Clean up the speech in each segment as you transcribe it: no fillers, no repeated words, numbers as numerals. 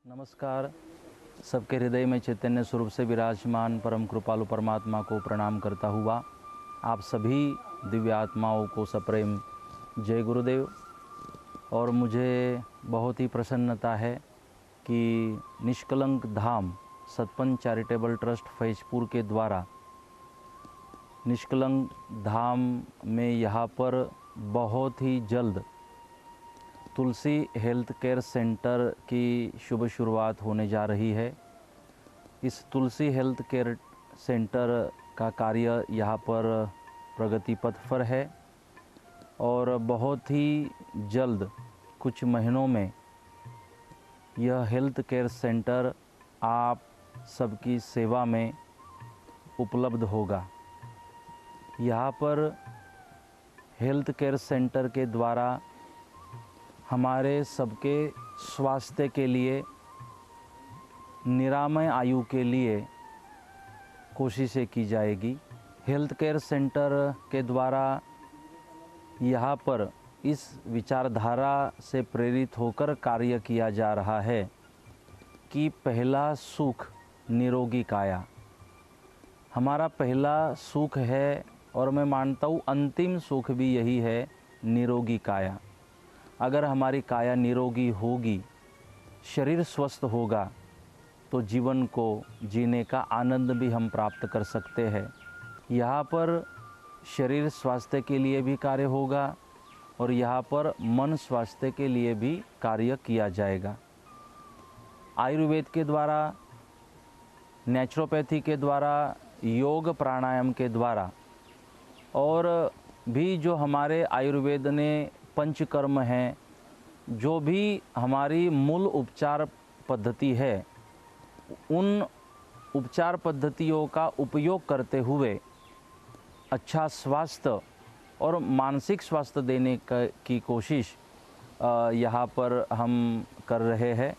नमस्कार। सबके हृदय में चैतन्य स्वरूप से विराजमान परम कृपालु परमात्मा को प्रणाम करता हुआ आप सभी दिव्य आत्माओं को सप्रेम जय गुरुदेव। और मुझे बहुत ही प्रसन्नता है कि निष्कलंक धाम सतपंच चैरिटेबल ट्रस्ट फैजपुर के द्वारा निष्कलंक धाम में यहाँ पर बहुत ही जल्द तुलसी हेल्थ केयर सेंटर की शुभ शुरुआत होने जा रही है। इस तुलसी हेल्थ केयर सेंटर का कार्य यहाँ पर प्रगति पथ पर है और बहुत ही जल्द कुछ महीनों में यह हेल्थ केयर सेंटर आप सबकी सेवा में उपलब्ध होगा। यहाँ पर हेल्थ केयर सेंटर के द्वारा हमारे सबके स्वास्थ्य के लिए, निरामय आयु के लिए कोशिशें की जाएगी। हेल्थ केयर सेंटर के द्वारा यहाँ पर इस विचारधारा से प्रेरित होकर कार्य किया जा रहा है कि पहला सुख निरोगी काया हमारा पहला सुख है और मैं मानता हूँ अंतिम सुख भी यही है, निरोगी काया। अगर हमारी काया निरोगी होगी, शरीर स्वस्थ होगा तो जीवन को जीने का आनंद भी हम प्राप्त कर सकते हैं। यहाँ पर शरीर स्वास्थ्य के लिए भी कार्य होगा और यहाँ पर मन स्वास्थ्य के लिए भी कार्य किया जाएगा। आयुर्वेद के द्वारा, नेचुरोपैथी के द्वारा, योग प्राणायाम के द्वारा और भी जो हमारे आयुर्वेद ने पंचकर्म हैं, जो भी हमारी मूल उपचार पद्धति है, उन उपचार पद्धतियों का उपयोग करते हुए अच्छा स्वास्थ्य और मानसिक स्वास्थ्य देने की कोशिश यहाँ पर हम कर रहे हैं।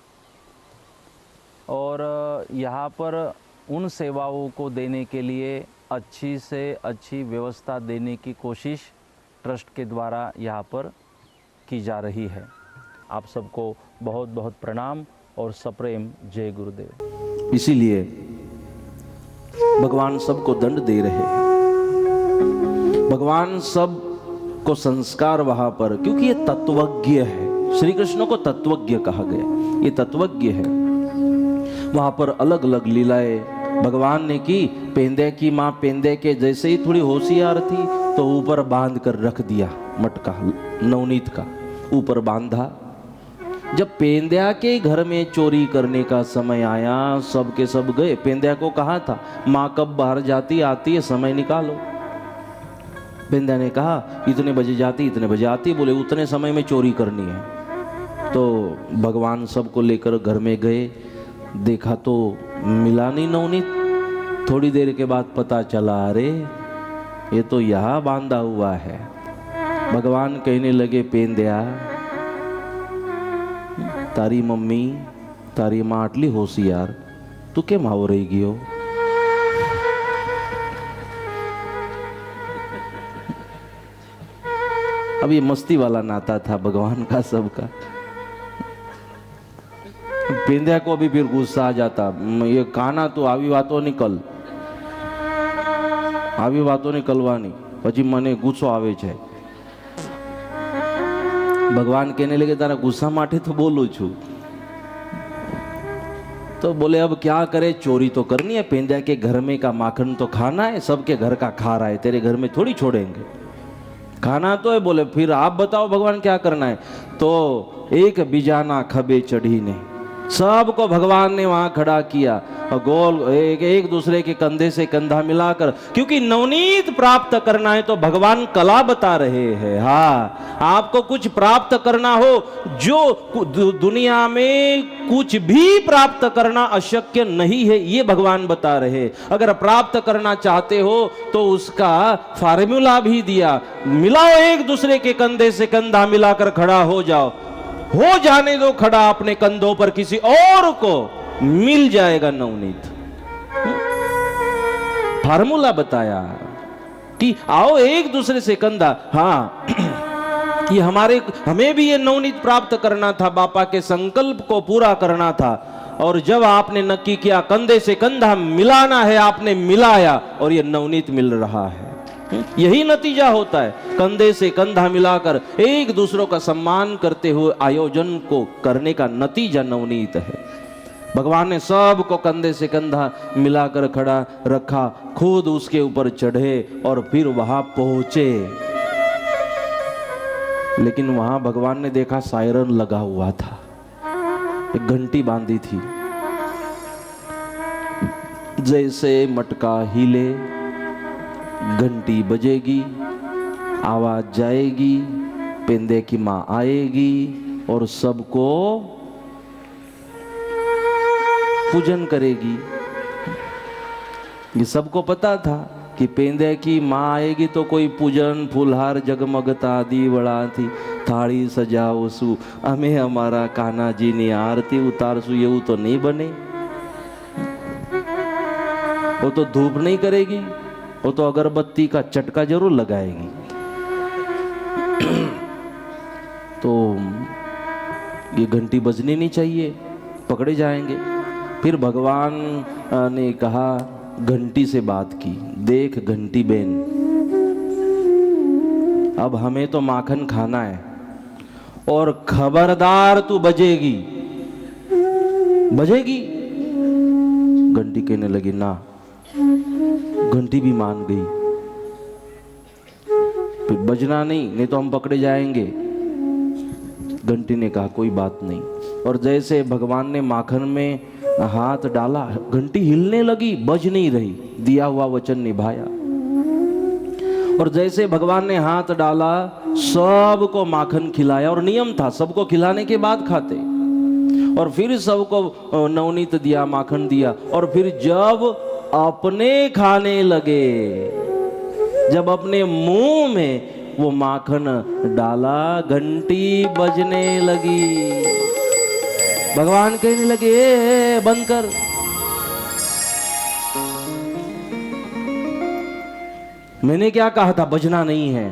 और यहाँ पर उन सेवाओं को देने के लिए अच्छी से अच्छी व्यवस्था देने की कोशिश ट्रस्ट के द्वारा यहाँ पर की जा रही है। आप सबको बहुत बहुत प्रणाम और सप्रेम जय गुरुदेव। इसीलिए भगवान सबको दंड दे रहे हैं। भगवान सब को संस्कार वहां पर, क्योंकि ये तत्वज्ञ है। श्री कृष्ण को तत्वज्ञ कहा गया, ये तत्वज्ञ है। वहां पर अलग अलग लीलाएं भगवान ने की। पेंदे की माँ पेंदे के जैसे ही थोड़ी होशियार थी तो ऊपर बांध कर रख दिया, मटका नवनीत का ऊपर बांधा। जब पेंद्या के घर में चोरी करने का समय आया, सब के सब गए। पेंद्या को कहा था माँ कब बाहर जाती आती है, समय निकालो। पेंद्या ने कहा इतने बजे जाती इतने बजे आती। बोले उतने समय में चोरी करनी है। तो भगवान सबको लेकर घर में गए, देखा तो मिला नहीं नवनीत। थोड़ी देर के बाद पता चला, अरे ये तो यहाँ बांधा हुआ है। भगवान कहने लगे पेंद्या, तारी मम्मी तारी माँ आटली होशियार, तू केम आव रही गयो? अब ये मस्ती वाला नाता था भगवान का सबका। पेंद्या को अभी फिर गुस्सा आ जाता, ये काना तो આવી વાતો निकल, આવી વાતો निकलवानी, પછી મને ગુસ્સો આવે છે। भगवान कहने लगे तारा गुस्सा माटे तो बोलू छू। तो बोले अब क्या करे, चोरी तो करनी है। पेंद्या के घर में का माखन तो खाना है, सबके घर का खा रहा है, तेरे घर में थोड़ी छोड़ेंगे, खाना तो है। बोले फिर आप बताओ भगवान क्या करना है? तो एक बिजाना खबे चढ़ी ने सबको भगवान ने वहां खड़ा किया और गोल एक दूसरे के कंधे से कंधा मिलाकर, क्योंकि नवनीत प्राप्त करना है तो भगवान कला बता रहे हैं। हाँ, आपको कुछ प्राप्त करना हो, जो दुनिया में कुछ भी प्राप्त करना अशक्य नहीं है, ये भगवान बता रहे। अगर प्राप्त करना चाहते हो तो उसका फार्मूला भी दिया, मिलाओ, एक दूसरे के कंधे से कंधा मिलाकर खड़ा हो जाओ, हो जाने दो खड़ा अपने कंधों पर, किसी और को मिल जाएगा नवनीत। फार्मूला बताया कि आओ एक दूसरे से कंधा। हाँ, कि हमें भी ये नवनीत प्राप्त करना था, बापा के संकल्प को पूरा करना था। और जब आपने नक्की किया कंधे से कंधा मिलाना है, आपने मिलाया और ये नवनीत मिल रहा है। यही नतीजा होता है, कंधे से कंधा मिलाकर एक दूसरों का सम्मान करते हुए आयोजन को करने का नतीजा नवनीत है। भगवान ने सबको कंधे से कंधा मिलाकर खड़ा रखा, खुद उसके ऊपर चढ़े और फिर वहां पहुंचे। लेकिन वहां भगवान ने देखा सायरन लगा हुआ था, एक घंटी बांधी थी। जैसे मटका हिले घंटी बजेगी, आवाज जाएगी, पेंदे की मां आएगी और सबको पूजन करेगी। ये सबको पता था कि पेंदे की मां आएगी तो कोई पूजन फूलहार जगमगता दी वड़ा थी, थाળી सजावसु, अमे हमारा कान्हाजी ની आरती उतारसु, એવું तो नहीं बने। वो तो धूप नहीं करेगी, वो तो अगरबत्ती का चटका जरूर लगाएगी। तो ये घंटी बजनी नहीं चाहिए, पकड़े जाएंगे। फिर भगवान ने कहा, घंटी से बात की, देख घंटी बेन, अब हमें तो माखन खाना है और खबरदार तू बजेगी, बजेगी। घंटी कहने लगी ना, घंटी भी मान गई, फिर बजना नहीं तो हम पकड़े जाएंगे। घंटी ने कहा कोई बात नहीं, और जैसे भगवान ने माखन में हाथ डाला, घंटी हिलने लगी, बज नहीं रही, दिया हुआ वचन निभाया। और जैसे भगवान ने हाथ डाला, सबको माखन खिलाया, और नियम था सबको खिलाने के बाद खाते। और फिर सबको नवनीत दिया, माखन दिया। और फिर जब अपने खाने लगे, जब अपने मुंह में वो माखन डाला, घंटी बजने लगी। भगवान कहने लगे ए, बंद कर। मैंने क्या कहा था, बजना नहीं है।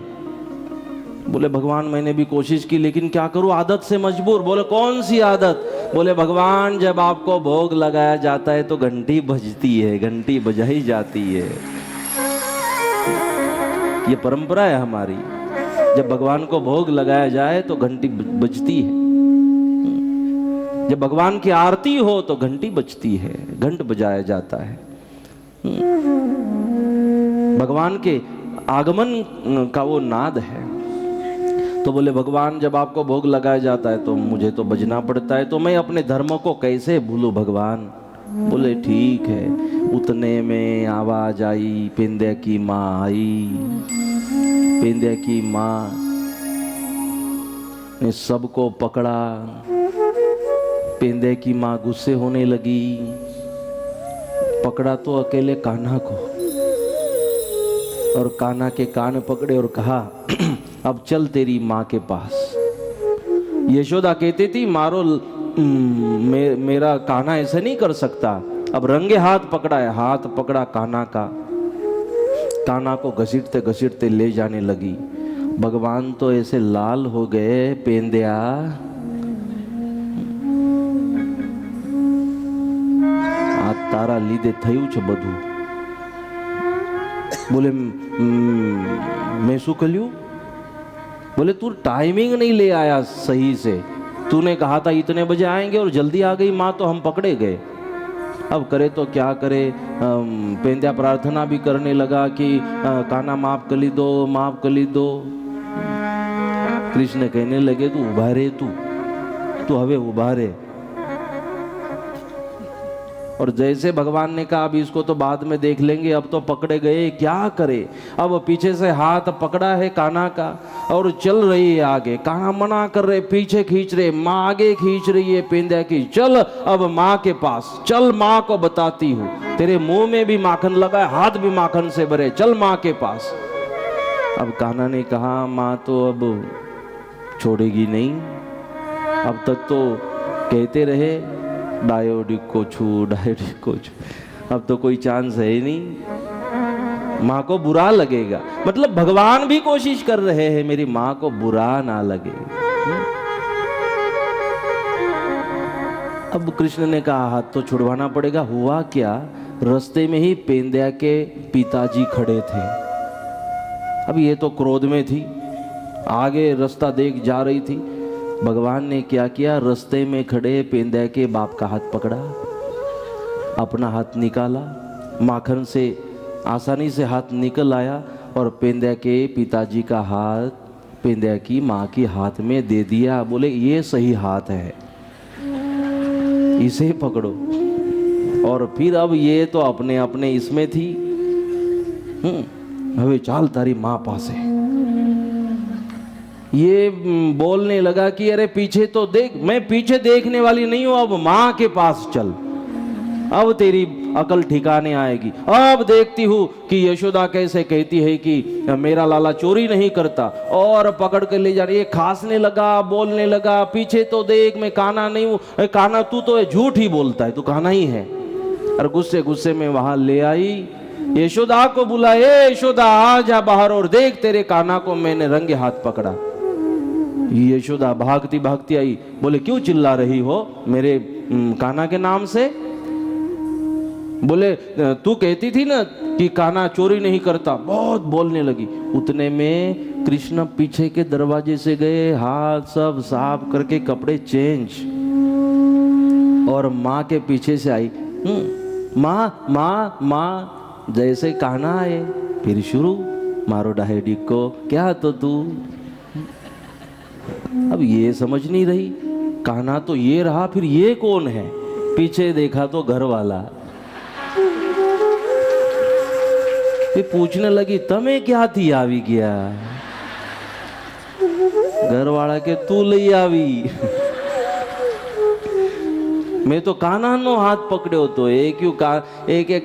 बोले भगवान मैंने भी कोशिश की, लेकिन क्या करूं, आदत से मजबूर। बोले कौन सी आदत? बोले भगवान जब आपको भोग लगाया जाता है तो घंटी बजती है, घंटी बजाई जाती है, ये परंपरा है हमारी। जब भगवान को भोग लगाया जाए तो घंटी बजती है, जब भगवान की आरती हो तो घंटी बजती है, घंट बजाया जाता है। भगवान के आगमन का वो नाद है। तो बोले भगवान जब आपको भोग लगाया जाता है तो मुझे तो बजना पड़ता है, तो मैं अपने धर्म को कैसे भूलूं भगवान। बोले ठीक है। उतने में आवाज आई, पेंदे की माँ आई। पेंदे की माँ ने सबको पकड़ा। पेंदे की माँ गुस्से होने लगी, पकड़ा तो अकेले कान्हा को, और कान्हा के कान पकड़े और कहा अब चल तेरी माँ के पास। यशोदा कहती थी मारो मेरा कान्हा ऐसे नहीं कर सकता। अब रंगे हाथ पकड़ा है, हाथ पकड़ा कान्हा का, कान्हा को घसीटते घसीटते ले जाने लगी। भगवान तो ऐसे लाल हो गए, पेंदिया आ तारा लीधे थયું છે બધું। बोले मैं शू कल्यू? बोले तू टाइमिंग नहीं ले आया सही से, तूने कहा था इतने बजे आएंगे और जल्दी आ गई माँ तो हम पकड़े गए। अब करे तो क्या करे। पेंदिया प्रार्थना भी करने लगा कि कान्हा माफ कर ली दो, माफ कर ली दो। कृष्ण कहने लगे तू उभा रे, तू हवे उभा रे। और जैसे भगवान ने कहा अभी इसको तो बाद में देख लेंगे, अब तो पकड़े गए, क्या करे। अब पीछे से हाथ पकड़ा है कान्हा का और चल रही है आगे। कान्हा मना कर रहे, पीछे खींच रहे, माँ आगे खींच रही है पेंदिया की, चल अब माँ के पास, चल माँ को बताती हूँ, तेरे मुंह में भी माखन लगा है, हाथ भी माखन से भरे, चल माँ के पास। अब कान्हा ने कहा माँ तो अब छोड़ेगी नहीं, अब तक तो कहते रहे डायोडिक को छू, डायोडिक को छू, अब तो कोई चांस है ही नहीं, माँ को बुरा लगेगा। मतलब भगवान भी कोशिश कर रहे हैं मेरी माँ को बुरा ना लगे। अब कृष्ण ने कहा हाथ तो छुड़वाना पड़ेगा। हुआ क्या, रास्ते में ही पेंद्या के पिताजी खड़े थे। अब ये तो क्रोध में थी, आगे रास्ता देख जा रही थी। भगवान ने क्या किया, रास्ते में खड़े पेंद्या के बाप का हाथ पकड़ा, अपना हाथ निकाला, माखन से आसानी से हाथ निकल आया और पेंद्या के पिताजी का हाथ पेंद्या की माँ के हाथ में दे दिया। बोले ये सही हाथ है, इसे पकड़ो। और फिर अब ये तो अपने अपने इसमें थी, हवे चाल तारी माँ पासे। ये बोलने लगा कि अरे पीछे तो देख, मैं पीछे देखने वाली नहीं हूं, अब माँ के पास चल, अब तेरी अकल ठिकाने आएगी। अब देखती हूँ कि यशोदा कैसे कहती है कि मेरा लाला चोरी नहीं करता, और पकड़ कर ले जा रही है। खांसने लगा, बोलने लगा, पीछे तो देख मैं कान्हा नहीं हूँ। कान्हा तू तो झूठ ही बोलता है, तू कान्हा ही है। और गुस्से गुस्से में वहां ले आई, यशोदा को बुलाए, यशोदा आ जा बाहर और देख तेरे कान्हा को मैंने रंगे हाथ पकड़ा। यशोदा भागती भागती आई, बोले क्यों चिल्ला रही हो मेरे कान्हा के नाम से? बोले तू कहती थी ना कि कान्हा चोरी नहीं करता। बहुत बोलने लगी। उतने में कृष्ण पीछे के दरवाजे से गए, हाथ सब साफ करके कपड़े चेंज, और माँ के पीछे से आई, माँ माँ माँ। जैसे कान्हा आए फिर शुरू, मारो डाहेडी को, क्या तो तू। अब ये समझ नहीं रही, कान्हा तो ये रहा, फिर ये कौन है? पीछे देखा तो घर वाला। फिर पूछने लगी तमे क्या थी आवी गया? घर वाला के तू लई आवी। मैं तो कान्हा नो हाथ पकड़ो तो एक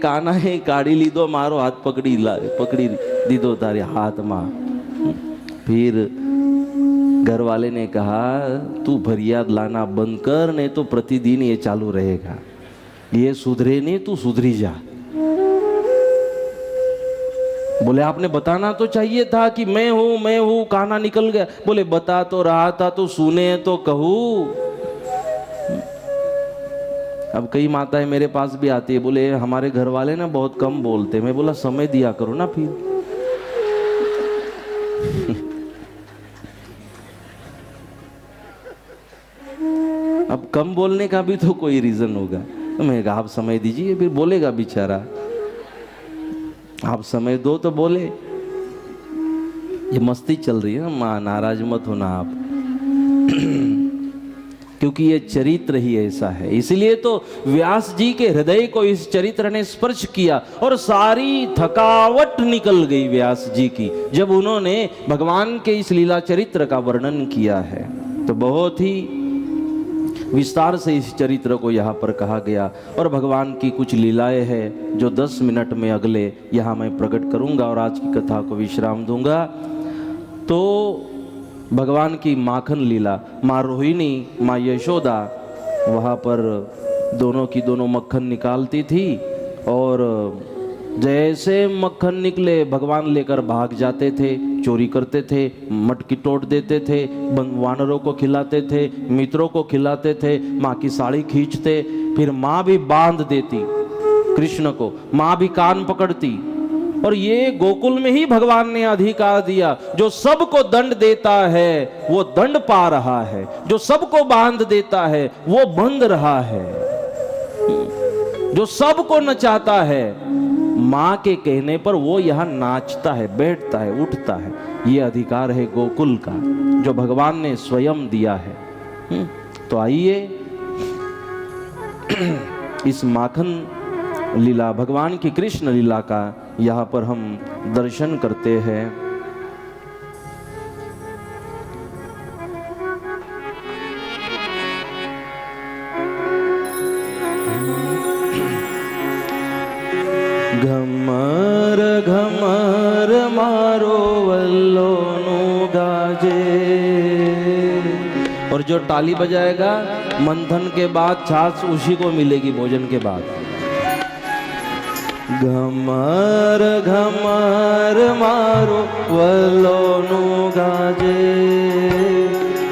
कान्हा है काढ़ी लीधो, मारो हाथ पकड़ी दीदो तारे हाथ मां। फिर घर वाले ने कहा तू फरियाद लाना बंद कर, नहीं तो प्रतिदिन ये चालू रहेगा, ये सुधरे नहीं, तू सुधरी जा। बोले आपने बताना तो चाहिए था कि मैं हूं, कान्हा निकल गया। बोले बता तो रहा था, तो सुने तो कहूं। अब कई माताएं मेरे पास भी आती है, बोले हमारे घर वाले ना बहुत कम बोलते। मैं बोला समय दिया करो ना फिर। अब कम बोलने का भी तो कोई रीजन होगा। तो मैं कहा आप समय दीजिए, फिर बोलेगा बेचारा, आप समय दो तो बोले। ये मस्ती चल रही है ना माँ, नाराज मत होना आप। क्योंकि ये चरित्र ही ऐसा है। इसलिए तो व्यास जी के हृदय को इस चरित्र ने स्पर्श किया और सारी थकावट निकल गई व्यास जी की जब उन्होंने भगवान के इस लीला चरित्र का वर्णन किया है। तो बहुत ही विस्तार से इस चरित्र को यहाँ पर कहा गया और भगवान की कुछ लीलाएं हैं जो 10 मिनट में अगले यहाँ मैं प्रकट करूँगा और आज की कथा को विश्राम दूंगा। तो भगवान की माखन लीला, माँ रोहिणी, माँ यशोदा वहाँ पर दोनों की दोनों मक्खन निकालती थी और जैसे मक्खन निकले भगवान लेकर भाग जाते थे, चोरी करते थे, मटकी तोड़ देते थे, वानरों को खिलाते थे, मित्रों को खिलाते थे, माँ की साड़ी खींचते, फिर माँ भी बांध देती कृष्ण को, माँ भी कान पकड़ती। और ये गोकुल में ही भगवान ने अधिकार दिया, जो सबको दंड देता है वो दंड पा रहा है, जो सबको बांध देता है वो बंध रहा है, जो सबको नचाता है माँ के कहने पर वो यहाँ नाचता है, बैठता है, उठता है। ये अधिकार है गोकुल का जो भगवान ने स्वयं दिया है। तो आइए इस माखन लीला, भगवान की कृष्ण लीला का यहाँ पर हम दर्शन करते हैं। घमर घमर मारो वल्लोनु गाजे। और जो ताली बजाएगा मंथन के बाद छाछ उसी को मिलेगी भोजन के बाद। घमर घमर मारो वल्लोनु गाजे,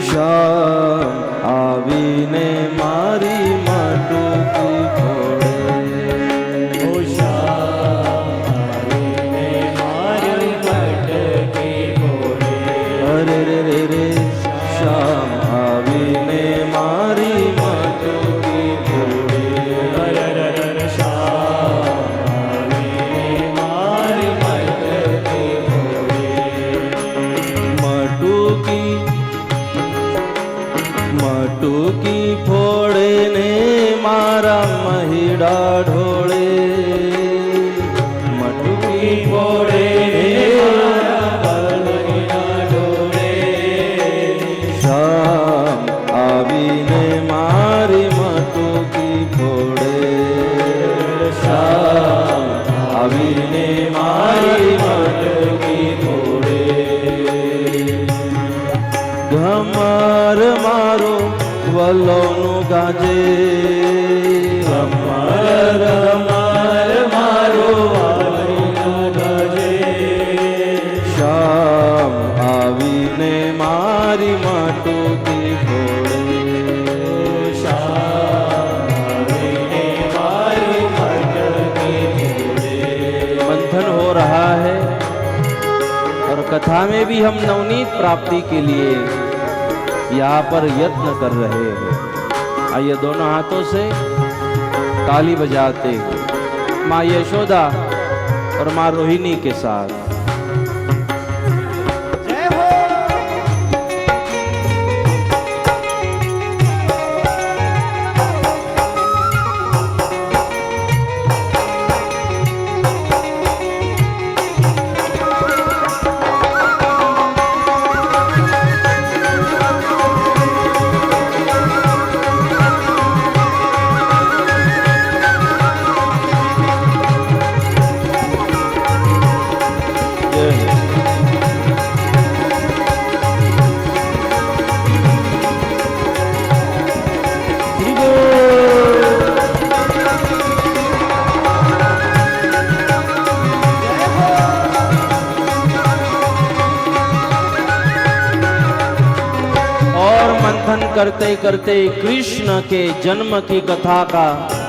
शाम आवीने मारी मारी मारा महिड़ा ढोळे मटकी फोड़े श्याम आवीने मारी मटकी फोड़े श्याम आवीने मारी मटकी फोड़े घमर मारो वलोनु गाजे घमर मारो वलोनु गाजे श्याम आवीने मारी मटकी फोड़े श्याम आवीने मारी मटकी फोड़े। मंथन हो रहा है और कथा में भी हम नवनीत प्राप्ति के लिए यहाँ पर यत्न कर रहे हैं। आइए दोनों हाथों से ताली बजाते माँ यशोदा और माँ रोहिणी के साथ। करते करते कृष्ण के जन्म की कथा का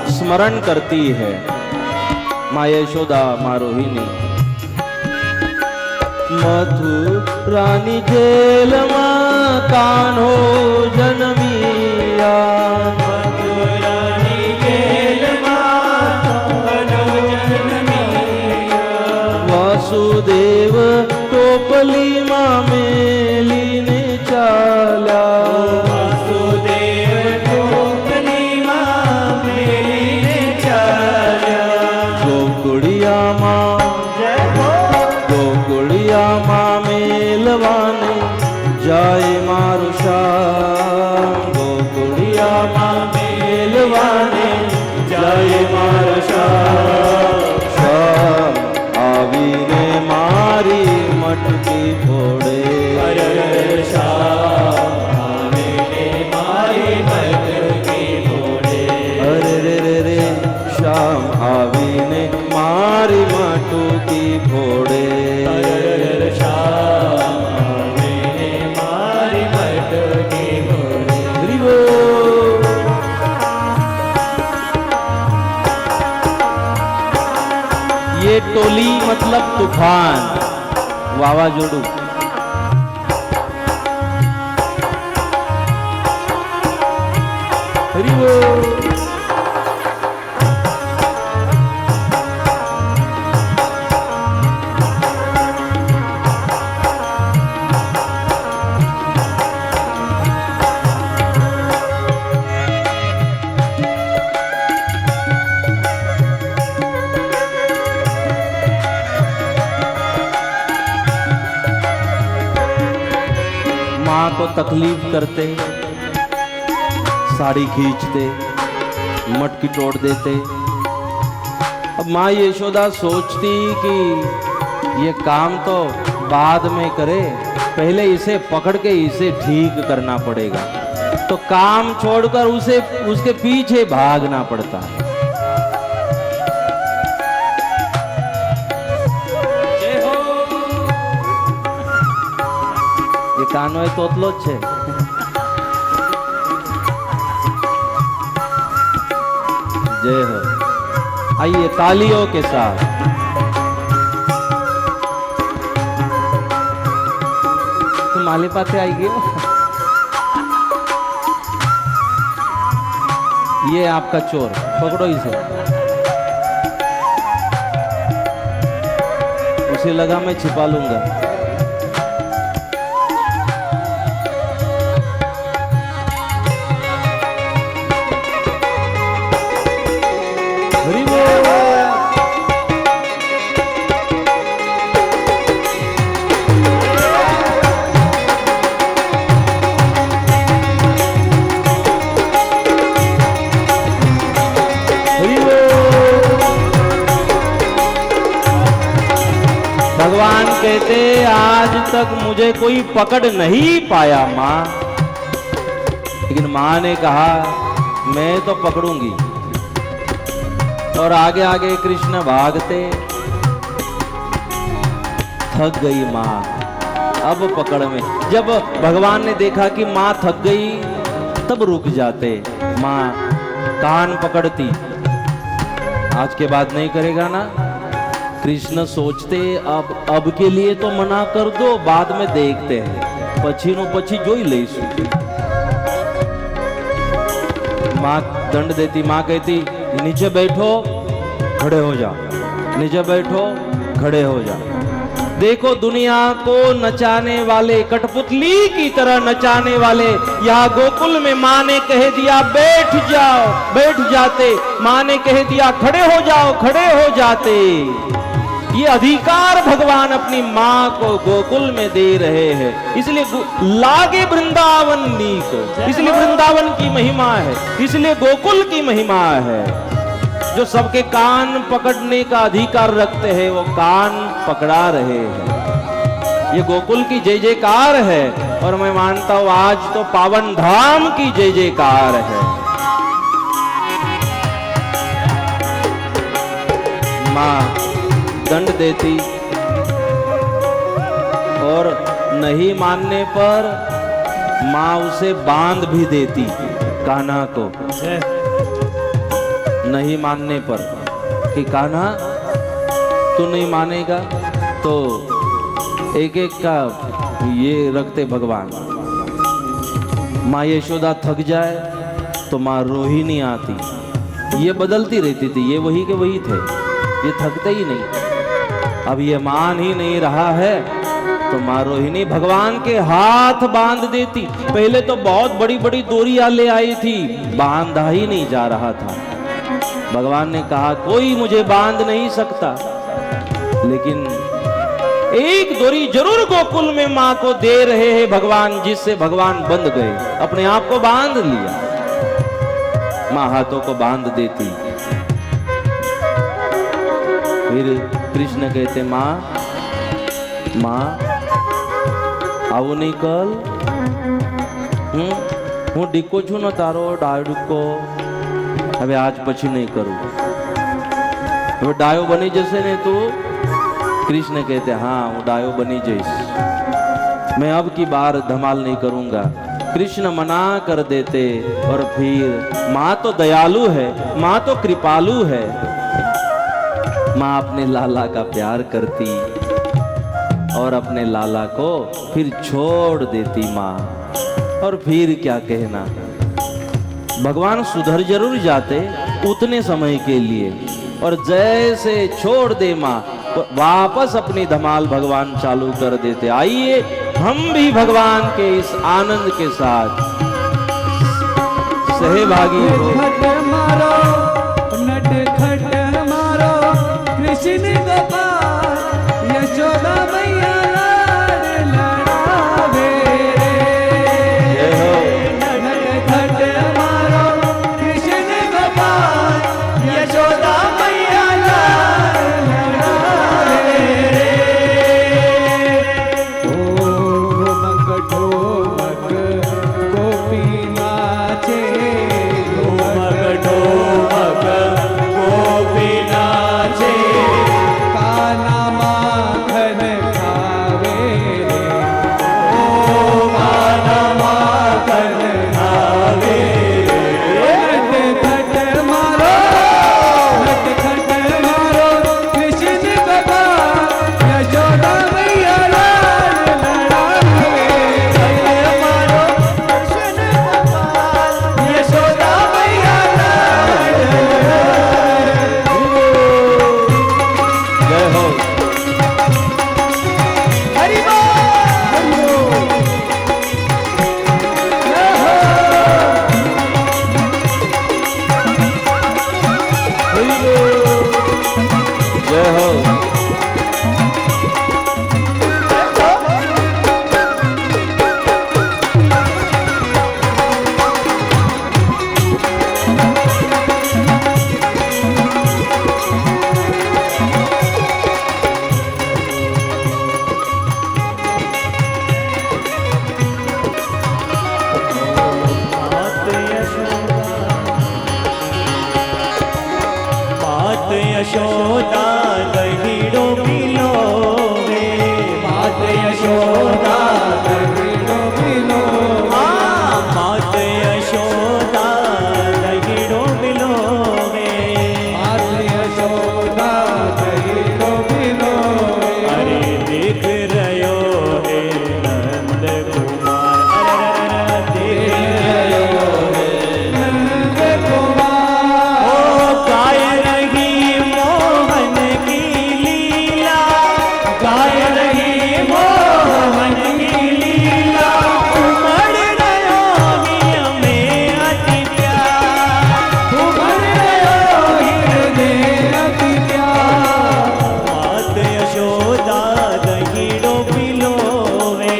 स्मरण करती है माँ यशोदा माँ रोहिणी। मथुरानी जेल मां कान्हो जन्मिया मथुरानी जेल मां कान्हो जन्मिया वासुदेव टोपली मां मेलीने चाला जाए मारू श्याम गोकुड़िया माँ मेलवाने जाए मारू श्याम श्याम आवीने मारी मटकी फोड़े श्याम आवीने मारी मटकी फोड़े अरे रे रे रे श्याम आवीने मारी मटकी फोड़े ये टोली मतलब तूफान वावाजोड़ू। हरि बोल। माँ को तकलीफ करते, साड़ी खींचते, मटकी तोड़ देते। अब माँ यशोदा सोचती कि ये काम तो बाद में करे, पहले इसे पकड़ के इसे ठीक करना पड़ेगा। तो काम छोड़कर उसे उसके पीछे भागना पड़ता है। कानो है तोतलो छे। जय हो। आइए तालियों के साथ। तुम माले पाते आइए। ये आपका चोर, पकड़ो इसे। उसे लगा मैं छिपा लूंगा। कहते आज तक मुझे कोई पकड़ नहीं पाया माँ। लेकिन माँ ने कहा मैं तो पकड़ूंगी। और आगे आगे कृष्ण भागते, थक गई माँ, अब पकड़ में। जब भगवान ने देखा कि माँ थक गई तब रुक जाते। माँ कान पकड़ती, आज के बाद नहीं करेगा ना। कृष्ण सोचते अब के लिए तो मना कर दो, बाद में देखते हैं, पछी नो पछी जोई लेसु। माँ दंड देती, माँ कहती नीचे बैठो खड़े हो जाओ, नीचे बैठो खड़े हो जाओ। देखो दुनिया को नचाने वाले, कठपुतली की तरह नचाने वाले, यहाँ गोकुल में माँ ने कह दिया बैठ जाओ, बैठ जाते। माँ ने कह दिया खड़े हो जाओ, खड़े हो जाते। ये अधिकार भगवान अपनी माँ को गोकुल में दे रहे हैं। इसलिए लागे वृंदावन नीको, इसलिए वृंदावन की महिमा है, इसलिए गोकुल की महिमा है। जो सबके कान पकड़ने का अधिकार रखते हैं वो कान पकड़ा रहे हैं। ये गोकुल की जय जयकार है। और मैं मानता हूं आज तो पावन धाम की जय जयकार है। माँ दंड देती और नहीं मानने पर माँ उसे बांध भी देती, कान्हा को। नहीं मानने पर कि कान्हा तू नहीं मानेगा तो एक एक का ये रखते भगवान। माँ यशोदा थक जाए तो माँ रोहिणी आती, ये बदलती रहती थी, ये वही के वही थे, ये थकते ही नहीं। अब ये मान ही नहीं रहा है तो माँ रोहिणी भगवान के हाथ बांध देती। पहले तो बहुत बड़ी बड़ी डोरियां ले आई थी, बांधा ही नहीं जा रहा था। भगवान ने कहा कोई मुझे बांध नहीं सकता, लेकिन एक डोरी जरूर गोकुल में माँ को दे रहे हैं भगवान, जिससे भगवान बंध गए, अपने आप को बांध लिया। माँ हाथों को बांध देती। फिर कृष्ण कहते माँ माँ आओ नहीं कल हूँ डिक्को छू न तारो डायो डिक्को હવે આજ પછી नहीं करूं। હવે डायो बनी जैसे ने तो कृष्ण कहते हाँ वो डायो बनी जैसे, मैं अब की बार धमाल नहीं करूंगा। कृष्ण मना कर देते। और फिर माँ तो दयालु है, माँ तो कृपालु है। माँ अपने लाला का प्यार करती और अपने लाला को फिर छोड़ देती माँ। और फिर क्या कहना, भगवान सुधर जरूर जाते उतने समय के लिए, और जैसे छोड़ दे माँ वापस अपनी धमाल भगवान चालू कर देते। आइए हम भी भगवान के इस आनंद के साथ सहभागी हो। मारो नट खट मारो कृष्ण गोपाल यशोदा मैया लाड लड़ावे रे। नट खट मारो कृष्ण गोपाल यशोदा मैया लाड लड़ावे रे। ढोमक ढोमक गोपी नाचे, ढोमक ढोमक यशोदा दहीड़ो मिलोवे, मात यशोदा दहीड़ो मिलोवे, मात यशोदा दहीड़ो मिलोवे, मात यशोदा दहीड़ो मिलोवे। अरे देख रयो हे नंद कुमार, देख रयो हे नंद कुमार, ओ गाय रही मोहन की लीला, गाय रही मोहन की लीला, उमड़ रयो हिय में अति प्यार, उमड़ रयो हिय में अति प्यार। मात यशोदा दहीड़ो मिलोवे,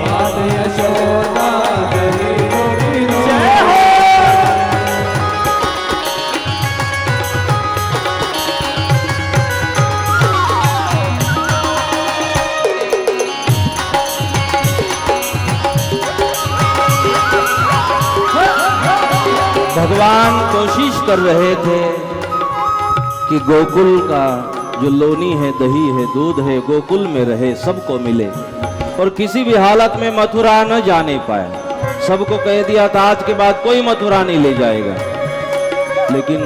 मात यशोदा दहीड़ो मिलोवे। जय हो। भगवान कोशिश कर रहे थे कि गोकुल का जो लोनी है, दही है, दूध है, गोकुल में रहे, सबको मिले और किसी भी हालत में मथुरा न जाने पाए। सबको कह दिया था आज के बाद कोई मथुरा नहीं ले जाएगा। लेकिन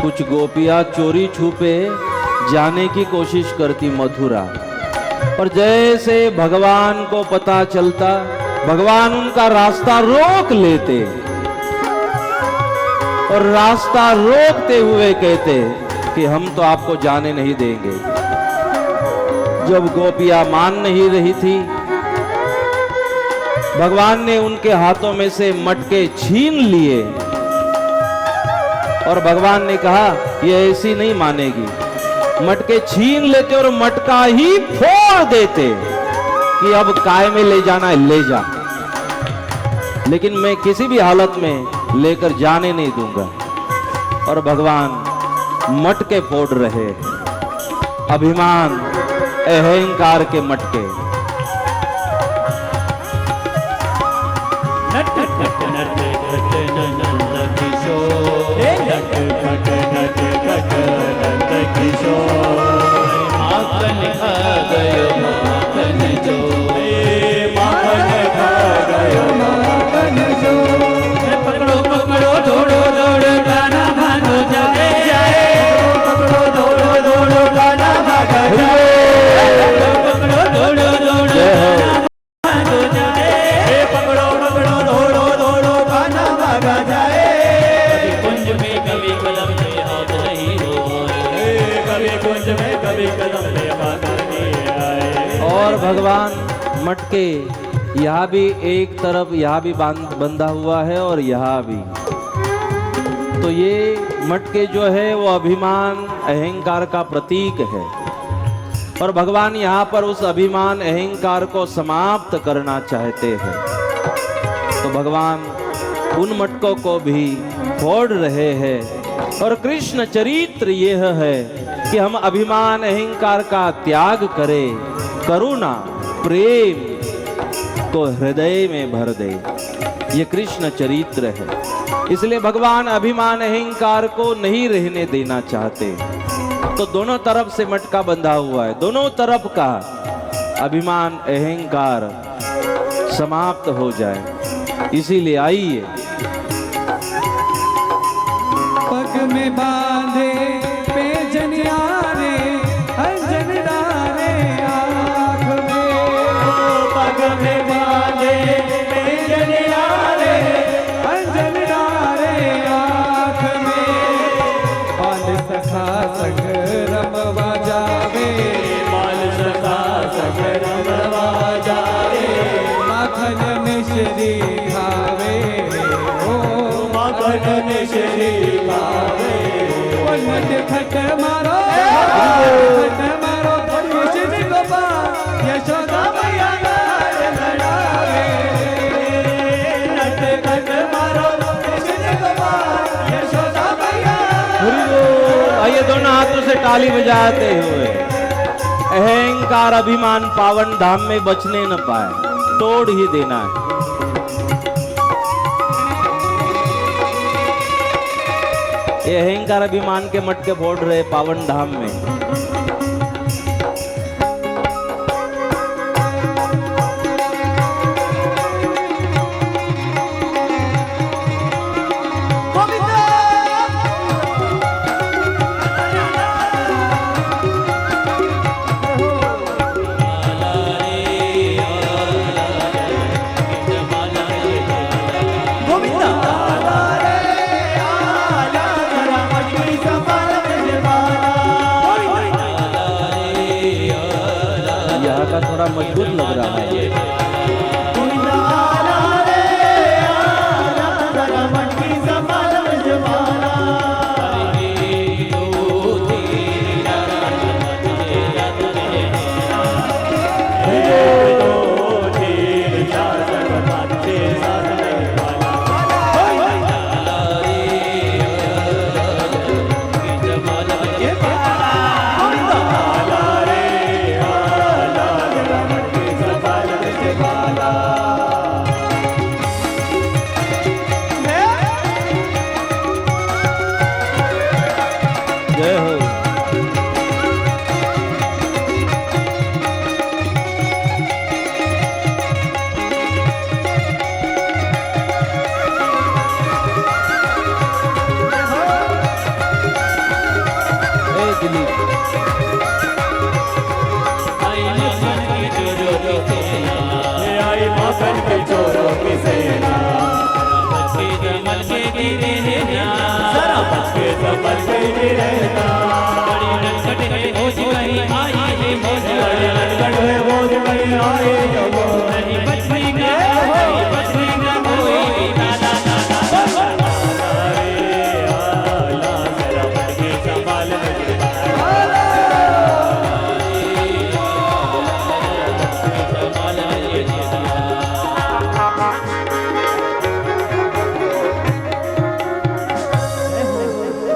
कुछ गोपियां चोरी छुपे जाने की कोशिश करती मथुरा, और जैसे भगवान को पता चलता भगवान उनका रास्ता रोक लेते और रास्ता रोकते हुए कहते कि हम तो आपको जाने नहीं देंगे। जब गोपियां मान नहीं रही थी, भगवान ने उनके हाथों में से मटके छीन लिए और भगवान ने कहा ये ऐसी नहीं मानेगी। मटके छीन लेते और मटका ही फोड़ देते कि अब काय में ले जाना है ले जा, लेकिन मैं किसी भी हालत में लेकर जाने नहीं दूंगा। और भगवान मटके फोड़ रहे, अभिमान अहंकार के मटके। नट खट नट खट नंद किशोर, नट खट नट खट नंद किशोर, माखन खा गयो माखन जो, माखन खा गयो माखन जो। पकड़ो पकड़ो दौड़ो दौड़ो गाना भानो जाए जाए, पकड़ो दौड़ो दौड़ो गाना भागा जाए, पकड़ो दौड़ो दौड़ो भागो जाए, पकड़ो पकड़ो दौड़ो दौड़ो गाना भागा जाए। कभी कुंज में कभी कदम में हाथ नहीं रोए, कभी कुंज में कभी कदम में हाथ नहीं आए। और भगवान मटके यहाँ भी एक तरफ यहाँ भी बंधा हुआ है और यहाँ भी, तो ये मटके जो है वो अभिमान अहंकार का प्रतीक है। और भगवान यहाँ पर उस अभिमान अहंकार को समाप्त करना चाहते हैं। तो भगवान उन मटकों को भी फोड़ रहे हैं। और कृष्ण चरित्र यह है कि हम अभिमान अहंकार का त्याग करें, करुणा प्रेम को हृदय में भर दे। ये कृष्ण चरित्र है। इसलिए भगवान अभिमान अहंकार को नहीं रहने देना चाहते। तो दोनों तरफ से मटका बंधा हुआ है, दोनों तरफ का अभिमान अहंकार समाप्त हो जाए। इसीलिए आइए पग में बांधे पेजन यारे, अंजन डारे आँख में, पग में बांधे पेजन यारे, अंजन डारे आँख में। बाल सखा संग रमवा जावे, बाल सखा संग रमवा जावे, माखन मिश्री खावे, ओ माखन मिश्री खावे। ओ नट खट मारो, खट मारो, कृष्ण गोपाल यशोदा मैया लाल लड़ावे। नट खट मारो, कृष्ण गोपाल यशोदा मैया। आइए दोनों हाथों से ताली बजाते हुए। अहंकार अभिमान पावन धाम में बचने न पाए, तोड़ ही देना है। ये अहंकार अभिमान के मटके फोड़ रहे पावन धाम में। यहाँ का थोड़ा मजबूत लग रहा है। जय हो।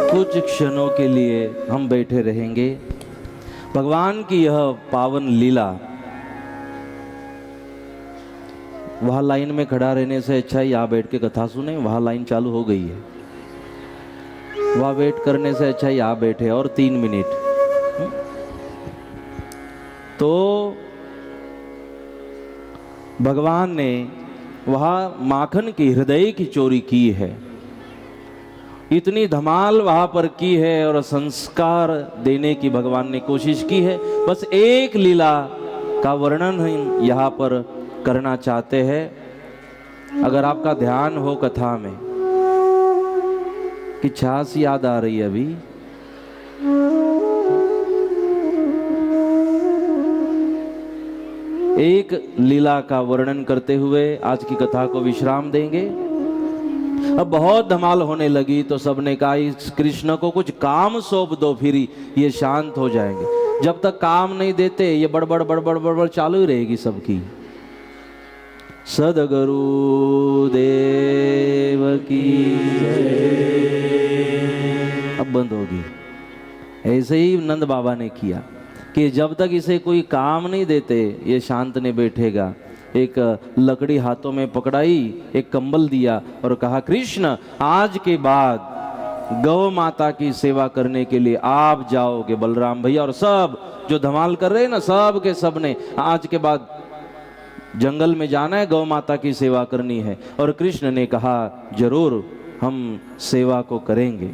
कुछ क्षणों के लिए हम बैठे रहेंगे। भगवान की यह पावन लीला, वहां लाइन में खड़ा रहने से अच्छा है यहाँ बैठ के कथा सुने। वहां लाइन चालू हो गई है, वहां वेट करने से अच्छा है यहाँ बैठे और 3 मिनट। तो भगवान ने वहां माखन की हृदय की चोरी की है, इतनी धमाल वहां पर की है और संस्कार देने की भगवान ने कोशिश की है। बस एक लीला का वर्णन हम यहाँ पर करना चाहते हैं। अगर आपका ध्यान हो कथा में कि छाछ याद आ रही है अभी, एक लीला का वर्णन करते हुए आज की कथा को विश्राम देंगे। अब बहुत धमाल होने लगी तो सबने कहा इस कृष्ण को कुछ काम सौंप दो, फिर ये शांत हो जाएंगे। जब तक काम नहीं देते ये बड़बड़ बड़बड़ बड़बड़ चालू ही रहेगी सबकी। सदगुरु देव की अब बंद होगी। ऐसे ही नंद बाबा ने किया कि जब तक इसे कोई काम नहीं देते ये शांत नहीं बैठेगा। एक लकड़ी हाथों में पकड़ाई, एक कंबल दिया और कहा कृष्ण आज के बाद गौ माता की सेवा करने के लिए आप जाओगे। बलराम भैया और सब जो धमाल कर रहे हैं ना, सब के सब ने आज के बाद जंगल में जाना है, गौ माता की सेवा करनी है। और कृष्ण ने कहा जरूर हम सेवा को करेंगे।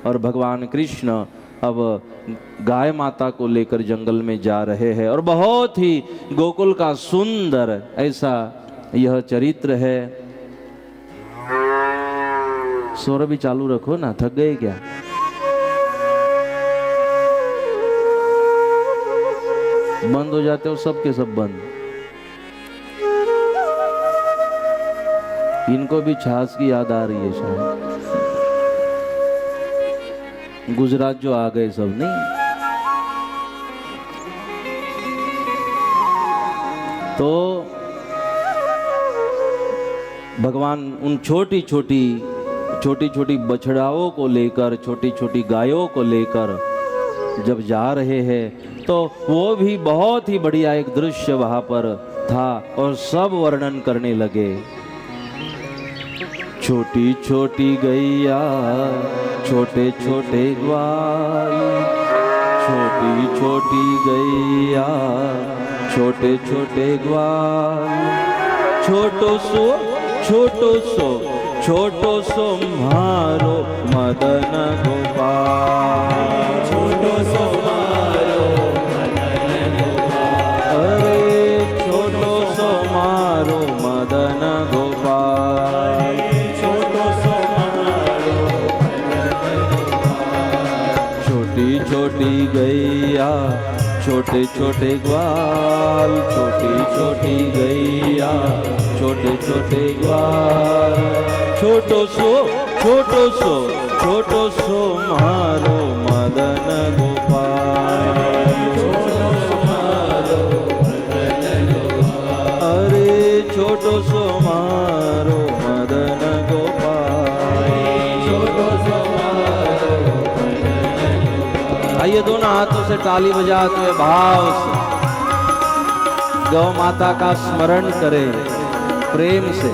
और भगवान कृष्ण अब गाय माता को लेकर जंगल में जा रहे हैं और बहुत ही गोकुल का सुंदर ऐसा यह चरित्र है। स्वर भी चालू रखो ना, थक गए क्या? बंद हो जाते हो सब के सब बंद। इनको भी छाछ की याद आ रही है शायद। गुजरात जो आ गए सब नहीं। तो भगवान उन छोटी छोटी बछड़ाओं को लेकर, छोटी छोटी गायों को लेकर जब जा रहे हैं तो वो भी बहुत ही बढ़िया एक दृश्य वहां पर था और सब वर्णन करने लगे। छोटी छोटी गैया छोटे छोटे ग्वाल, छोटी छोटी गैया छोटे छोटे ग्वाल, छोटो सो मारो मदन गोपाल, छोटो सो मारो मदन गोपाल, अरे छोटो सो मारो मदन गोपाल, छोटो सो मारो मदन गोपाल, छोटी छोटी गैया छोटे छोटे ग्वाल, छोटी छोटी गैया छोटे छोटे ग्वाल, छोटो सो मारो मदन गोपाल, छोटो सो मारो मदन गोपाल, अरे छोटो सो मारो मदन गोपाल, छोटो सो मारो मदन गोपाल। आइए दोनों हाथों से ताली बजाते हुए भाव से गौ माता का स्मरण करें प्रेम से।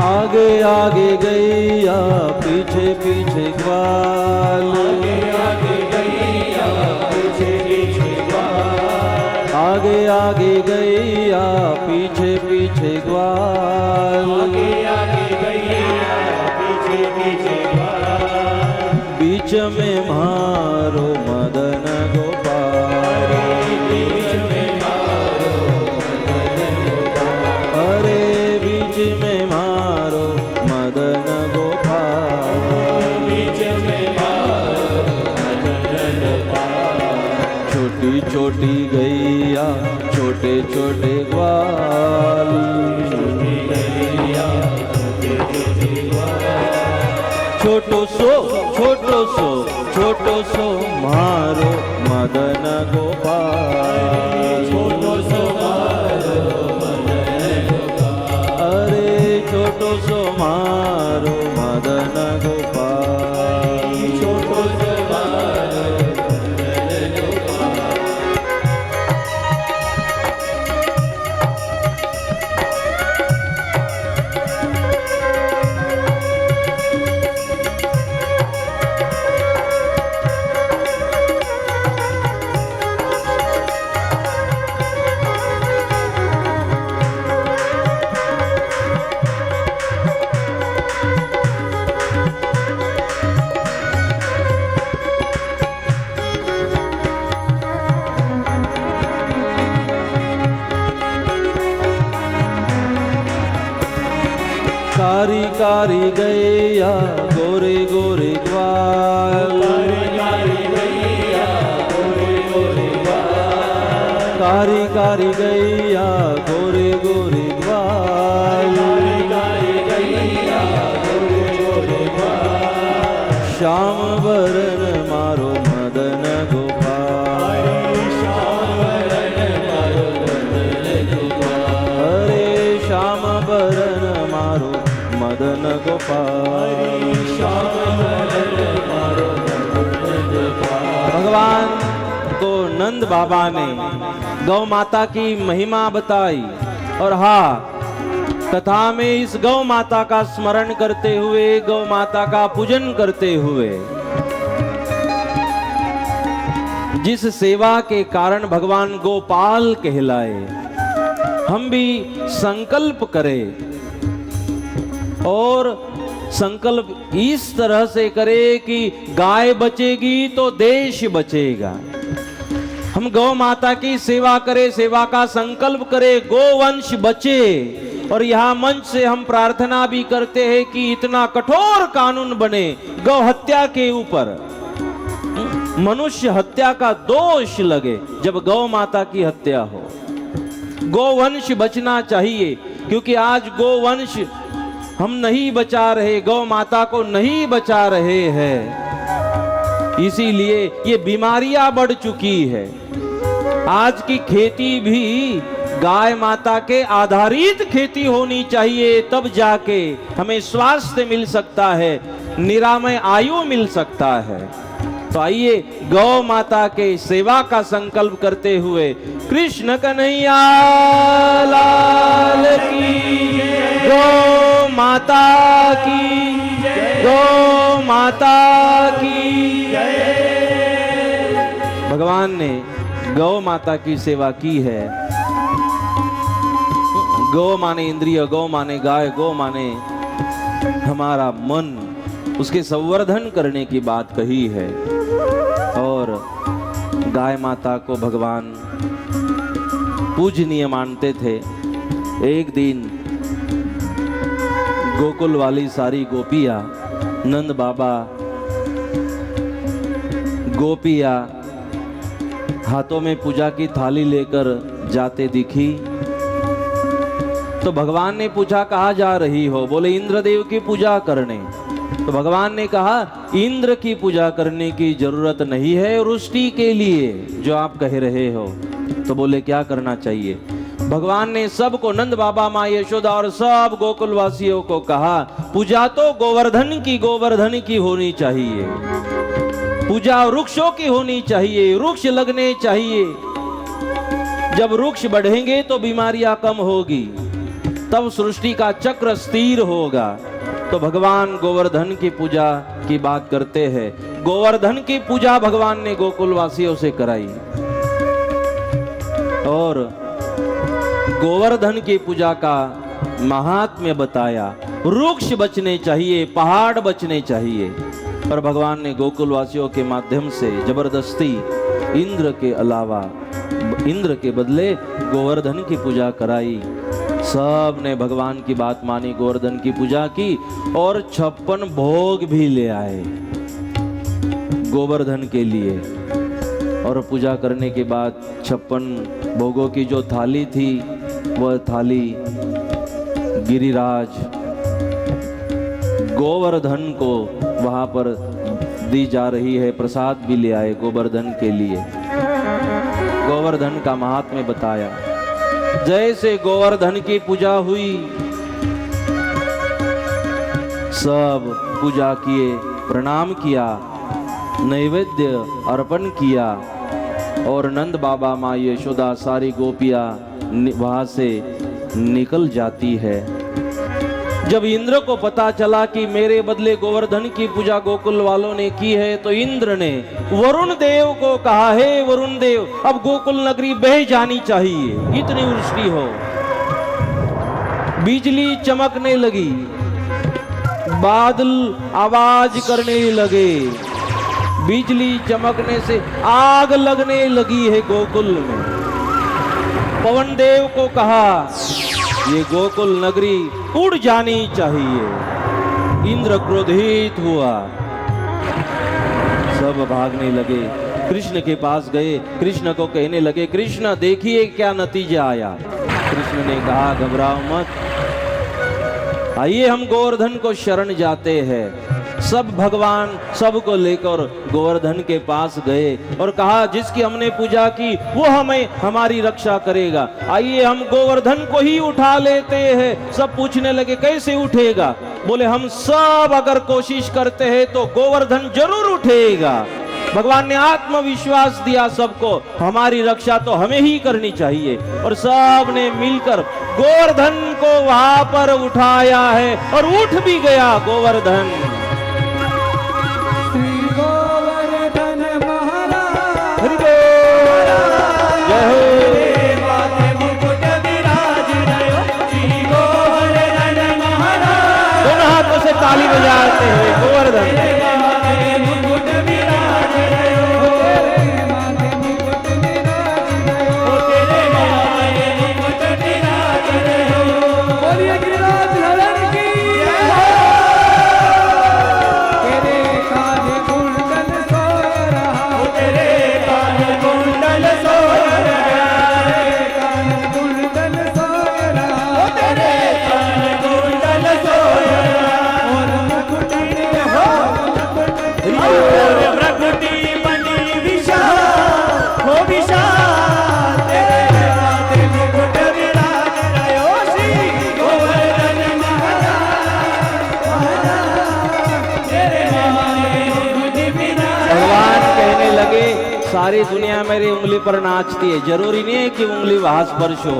आगे आगे गैया पीछे पीछे ग्वाल, आगे आगे गैया पीछे पीछे ग्वाल, आगे आगे गैया पीछे पीछे ग्वाल, आगे आगे गैया पीछे पीछे ग्वाल, बीच में मारो मदन गोपाल, बीच में मारो मदन गोपाल, अरे बीच में मारो मदन गोपाल, बीच में मारो मदन गोपाल, छोटी छोटी गैया छोटे छोटे ग्वाल, छोटी गैया छोटे छोटे ग्वाल, छोटो सो मारो मदन गोपाल, छोटो सो मारो मदन गोपाल, अरे छोटो सो मारो मदन गोपाल, छोटो सो मारो मदन गोपाल। कारी कारी गैया गोरे गोरे ग्वाल, कारी कारी गैया गोरे गोरे ग्वाल, कारी कारी गैया गोरे गोरे ग्वाल, कारी कारी गैया गोरे गोरे ग्वाल, श्याम वरन मारो मदन गोपाल, श्याम वरन मारो मदन गोपाल, अरे श्याम वरन मारो मदन गोपाल, श्याम वरन मारो मदन गोपाल। भगवान को नंद बाबा ने गौ माता की महिमा बताई और हाँ, कथा में इस गौ माता का स्मरण करते हुए, गौ माता का पूजन करते हुए, जिस सेवा के कारण भगवान गोपाल कहलाए, हम भी संकल्प करें और संकल्प इस तरह से करें कि गाय बचेगी तो देश बचेगा। हम गौ माता की सेवा करें, सेवा का संकल्प करें, गोवंश बचे। और यहाँ मंच से हम प्रार्थना भी करते हैं कि इतना कठोर कानून बने गौ हत्या के ऊपर, मनुष्य हत्या का दोष लगे जब गौ माता की हत्या हो। गोवंश बचना चाहिए, क्योंकि आज गोवंश हम नहीं बचा रहे, गौ माता को नहीं बचा रहे हैं। इसीलिए ये बीमारियां बढ़ चुकी है। आज की खेती भी गाय माता के आधारित खेती होनी चाहिए, तब जाके हमें स्वास्थ्य मिल सकता है, निरामय आयु मिल सकता है। तो आइए गौ माता के सेवा का संकल्प करते हुए कृष्ण कन्हैया लाल की, गौ माता की, गौ माता की। भगवान ने गौ माता की सेवा की है। गौ माने इंद्रिय, गौ माने गाय, गौ माने हमारा मन, उसके संवर्धन करने की बात कही है। और गाय माता को भगवान पूजनीय मानते थे। एक दिन गोकुल वाली सारी गोपियां, नंद बाबा, गोपियां हाथों में पूजा की थाली लेकर जाते दिखी। तो भगवान ने पूछा कहाँ जा रही हो? बोले इंद्रदेव की पूजा करने। तो भगवान ने कहा इंद्र की पूजा करने की जरूरत नहीं है, वृष्टि के लिए जो आप कह रहे हो। तो बोले क्या करना चाहिए? भगवान ने सबको, नंद बाबा, माँ यशोदा और सब गोकुल वासियों को कहा पूजा तो गोवर्धन की होनी चाहिए, पूजा वृक्षों की होनी चाहिए, वृक्ष लगने चाहिए। जब वृक्ष बढ़ेंगे तो बीमारियां कम होगी, तब सृष्टि का चक्र स्थिर होगा। तो भगवान गोवर्धन की पूजा की बात करते हैं। गोवर्धन की पूजा भगवान ने गोकुल वासियों से कराई और गोवर्धन की पूजा का महात्म्य बताया। वृक्ष बचने चाहिए, पहाड़ बचने चाहिए। पर भगवान ने गोकुल वासियों के माध्यम से जबरदस्ती इंद्र के अलावा, इंद्र के बदले गोवर्धन की पूजा कराई। सब ने भगवान की बात मानी, गोवर्धन की पूजा की और 56 भोग भी ले आए गोवर्धन के लिए। और पूजा करने के बाद 56 भोगों की जो थाली थी, वह थाली गिरिराज गोवर्धन को वहां पर दी जा रही है। प्रसाद भी ले आए गोवर्धन के लिए। गोवर्धन का महात्म्य बताया। जैसे गोवर्धन की पूजा हुई, सब पूजा किए, प्रणाम किया, नैवेद्य अर्पण किया और नंद बाबा, माँ यशोदा, सारी गोपियां वहां से निकल जाती है। जब इंद्र को पता चला कि मेरे बदले गोवर्धन की पूजा गोकुल वालों ने की है, तो इंद्र ने वरुण देव को कहा, हे वरुण देव, अब गोकुल नगरी बह जानी चाहिए, इतनी वृष्टि हो। बिजली चमकने लगी, बादल आवाज करने लगे, बिजली चमकने से आग लगने लगी है गोकुल में। पवन देव को कहा ये गोकुल नगरी उड़ जानी चाहिए। इंद्र क्रोधित हुआ, सब भागने लगे, कृष्ण के पास गए, कृष्ण को कहने लगे, कृष्ण देखिए क्या नतीजा आया। कृष्ण ने कहा घबराओ मत, आइए हम गोवर्धन को शरण जाते हैं। सब भगवान सबको लेकर गोवर्धन के पास गए और कहा जिसकी हमने पूजा की वो हमें हमारी रक्षा करेगा, आइए हम गोवर्धन को ही उठा लेते हैं। सब पूछने लगे कैसे उठेगा? बोले हम सब अगर कोशिश करते हैं तो गोवर्धन जरूर उठेगा। भगवान ने आत्मविश्वास दिया सबको, हमारी रक्षा तो हमें ही करनी चाहिए। और सब ने मिलकर गोवर्धन को वहां पर उठाया है और उठ भी गया गोवर्धन। ताली बजाते हुए गोवर्धन। सारी दुनिया मेरी उंगली पर नाचती है, जरूरी नहीं है कि उंगली वहां स्पर्श हो,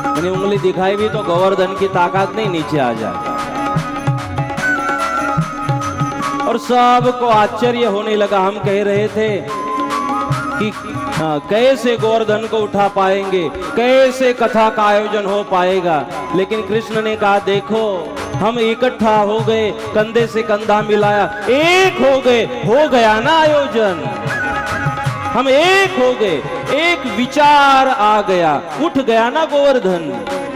यानी उंगली दिखाई भी तो गोवर्धन की ताकत नहीं नीचे आ जाए। और सबको आश्चर्य होने लगा। हम कह रहे थे कि कैसे गोवर्धन को उठा पाएंगे, कैसे कथा का आयोजन हो पाएगा, लेकिन कृष्ण ने कहा देखो हम इकट्ठा हो गए, कंधे से कंधा मिलाया, एक हो गए, हो गया ना आयोजन। हम एक हो गए, एक विचार आ गया, उठ गया ना गोवर्धन।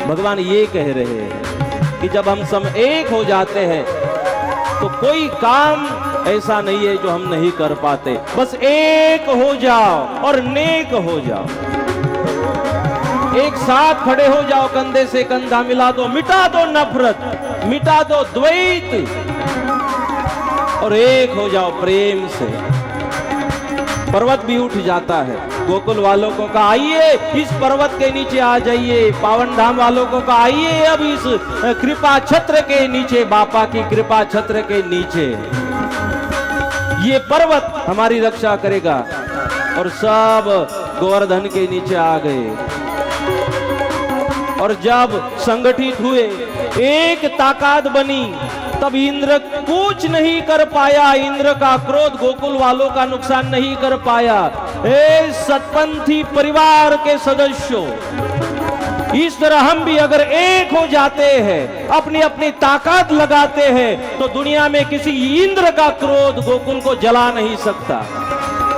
भगवान ये कह रहे हैं कि जब हम सब एक हो जाते हैं तो कोई काम ऐसा नहीं है जो हम नहीं कर पाते। बस एक हो जाओ और नेक हो जाओ, एक साथ खड़े हो जाओ, कंधे से कंधा मिला दो, मिटा दो नफरत, मिटा दो द्वैत और एक हो जाओ प्रेम से। पर्वत भी उठ जाता है। गोकुल वालों को कहा आइए इस पर्वत के नीचे आ जाइए, पावन धाम वालों को कहा आइए अब इस कृपा छत्र के नीचे, बापा की कृपा छत्र के नीचे ये पर्वत हमारी रक्षा करेगा। और सब गोवर्धन के नीचे आ गए और जब संगठित हुए, एक ताकत बनी, तब इंद्र कुछ नहीं कर पाया। इंद्र का क्रोध गोकुल वालों का नुकसान नहीं कर पाया। ए सतपंथी परिवार के सदस्यों, इस तरह हम भी अगर एक हो जाते हैं, अपनी अपनी ताकत लगाते हैं, तो दुनिया में किसी इंद्र का क्रोध गोकुल को जला नहीं सकता।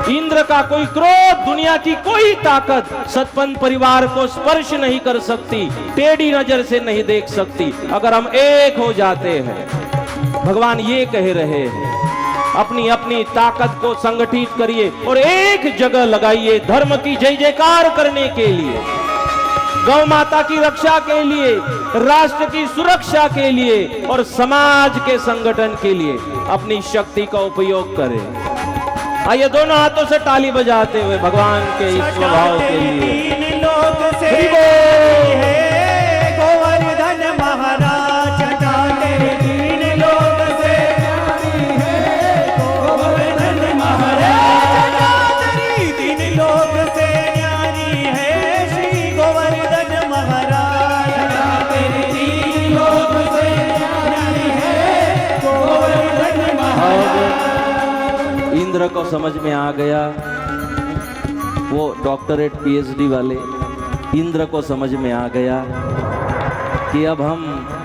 इंद्र का कोई क्रोध, दुनिया की कोई ताकत सतपंथ परिवार को स्पर्श नहीं कर सकती, टेढ़ी नजर से नहीं देख सकती, अगर हम एक हो जाते हैं। भगवान ये कह रहे हैं अपनी अपनी ताकत को संगठित करिए और एक जगह लगाइए धर्म की जय जयकार करने के लिए, गौ माता की रक्षा के लिए, राष्ट्र की सुरक्षा के लिए और समाज के संगठन के लिए अपनी शक्ति का उपयोग करें। आइए दोनों हाथों से ताली बजाते हुए भगवान के इस स्वभाव के लिए तीन लोक से है गोवर्धन महाराज चटाते, तीन लोक से है गोवर्धन महाराज चटाते, तीन लोक से न्यारी है श्री गोवर्धन महाराज चटाते, तीन लोक से न्यारी है गोवर्धन महाराज। इंद्र को समझ में आ गया, वो डॉक्टरेट पीएचडी वाले, इंद्र को समझ में आ गया कि अब हम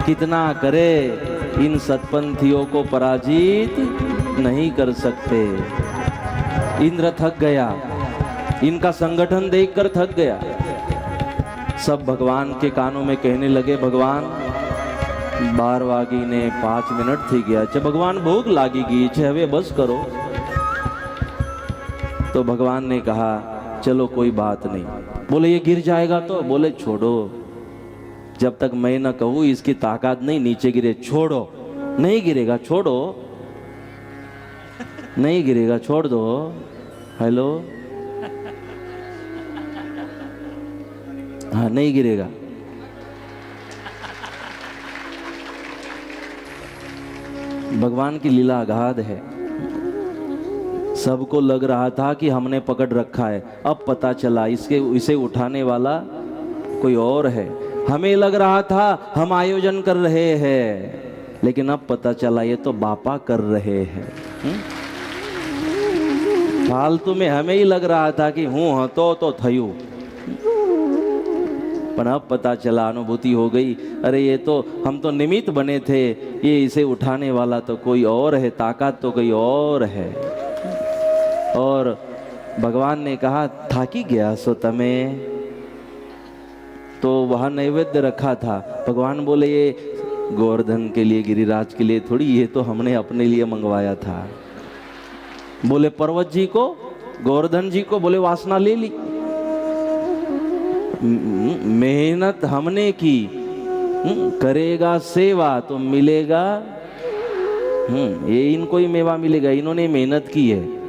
कितना करें, इन सतपंथियों को पराजित नहीं कर सकते। इंद्र थक गया, इनका संगठन देखकर थक गया। सब भगवान के कानों में कहने लगे भगवान 12 वागी ने 5 मिनट थी गया, अच्छा भगवान भूख लागी गई छे, हवे बस करो। तो भगवान ने कहा चलो कोई बात नहीं। बोले ये गिर जाएगा तो, बोले छोड़ो, जब तक मैं न कहूं इसकी ताकत नहीं नीचे गिरे, छोड़ो। नहीं गिरेगा, छोड़ो, नहीं गिरेगा, छोड़ दो। हेलो, हाँ नहीं गिरेगा। भगवान की लीला अगाध है। सबको लग रहा था कि हमने पकड़ रखा है, अब पता चला इसे उठाने वाला कोई और है। हमें लग रहा था हम आयोजन कर रहे हैं, लेकिन अब पता चला ये तो बापा कर रहे हैं। फालतू में हमें ही लग रहा था कि हूँ तो थयू, पर अब पता चला, अनुभूति हो गई, अरे ये तो हम तो निमित्त बने थे, ये इसे उठाने वाला तो कोई और है, ताकत तो कोई और है। और भगवान ने कहा थाकी गया सो तमे, तो वहां नैवेद्य रखा था। भगवान बोले ये गोवर्धन के लिए, गिरिराज के लिए थोड़ी, ये तो हमने अपने लिए मंगवाया था। बोले पर्वत जी को, गोवर्धन जी को, बोले वासना ले ली, मेहनत हमने की, करेगा सेवा तो मिलेगा, ये इनको ही मेवा मिलेगा, इन्होंने मेहनत की है।